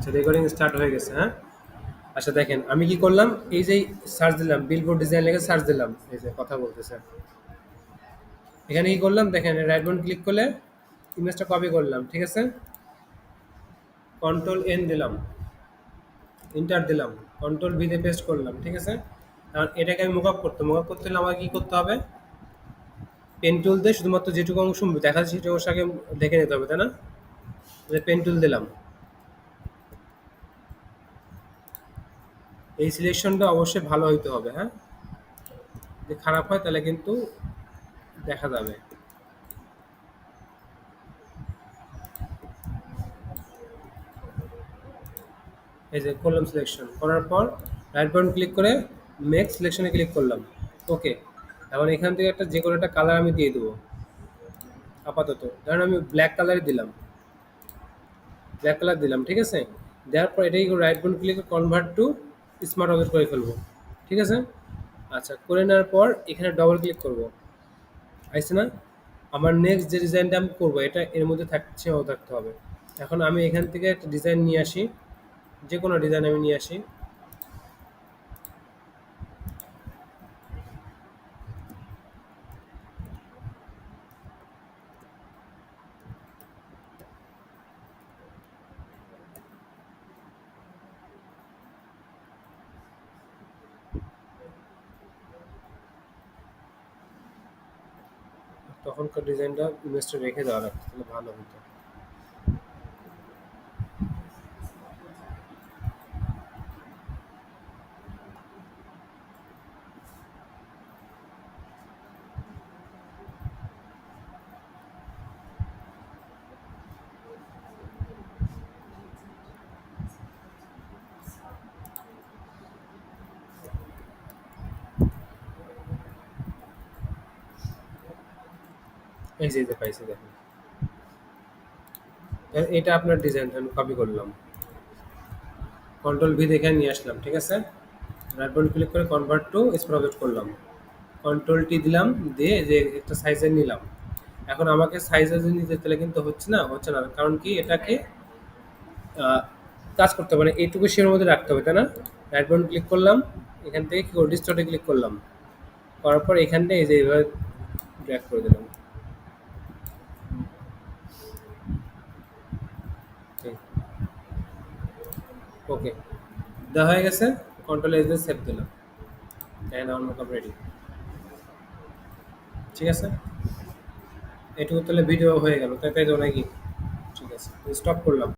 আচ্ছা, recording start হয়ে গেছে, হ্যাঁ? আচ্ছা দেখেন, আমি কি করলাম, এই যে সার্চ দিলাম, বিলবোর্ড ডিজাইন লিখে সার্চ দিলাম, এই যে কথা বলতেছে। এখানে কি করলাম দেখেন, রাইট বাটন ক্লিক করলে ইমেজটা কপি করলাম, ঠিক আছে? কন্ট্রোল এন দিলাম, এন্টার দিলাম, কন্ট্রোল ভি দিয়ে পেস্ট করলাম, ঠিক আছে? এখন এটাকে আমি মুকআপ করতে হলে আমাকে কি করতে হবে? পেন টুল দিয়ে শুধুমাত্র যেটুকু অংশ দেখা যাচ্ছে সেটুকু অংশ আগে দেখে নিতে হবে, তাই না? পেন টুল দিলাম, এই সিলেকশনটা অবশ্যই ভালো হইতে হবে, হ্যাঁ? যদি খারাপ হয় তাহলে কিন্তু দেখা যাবে। এই যে করলাম, সিলেকশন করার পর রাইট বাটন ক্লিক করে মেক সিলেকশনে ক্লিক করলাম। ওকে, এখন এখান থেকে একটা যে কোনো একটা কালার আমি দিয়ে দেবো আপাতত। ধরেন আমি ব্ল্যাক কালারই দিলাম, ব্ল্যাক কালার দিলাম, ঠিক আছে? দেওয়ার পর এটাই রাইট বাটন ক্লিক করে কনভার্ট টু স্মার্ট অবজেক্ট করে ফেলবো, ঠিক আছে? আচ্ছা, করে নেওয়ার পর এখানে ডবল ক্লিক করব, আইছে না? আমার নেক্সট যে ডিজাইনটা আমি করবো এটা এর মধ্যে থাকছে, থাকতে হবে। এখন আমি এখান থেকে একটা ডিজাইন নিয়ে আসি, যে কোনো ডিজাইন আমি নিয়ে আসি। তখনকার ডিজাইনটা ইমেজটা রেখে দেওয়া লাগতো, তাহলে ভালো হতো। এই যে পাইছি দেখেন, এটা আপনার ডিজাইনটা আমি কপি করলাম, কন্ট্রোল ভি দেখে নিয়ে আসলাম, ঠিক আছে? রাইট বাটন ক্লিক করে কনভার্ট টু স্মার্ট অবজেক্ট করলাম, কন্ট্রোল টি দিলাম, দিয়ে যে একটা সাইজের নিলাম। এখন আমাকে সাইজের নিতে তাহলে কিন্তু হচ্ছে না, কারণ কি এটাকে আহ, কাজ করতে হবে, মানে এইটুকু শেয়ার মধ্যে রাখতে হবে, তাই না? রাইট বাটন ক্লিক করলাম, এখান থেকে কি ডিস্টর্টে ক্লিক করলাম, করার পর এখানটা এই যে এইভাবে ড্র্যাগ করে দিলাম। ওকে, দেওয়া হয়ে গেছে। কন্ট্রোল এস দিয়ে সেভ দিলাম, অ্যান্ড আমার মেকআপ রেডি, ঠিক আছে? এটুকু তাহলে ভিডিও হয়ে গেল, তাই তাই তো নাকি? ঠিক আছে, স্টপ করলাম।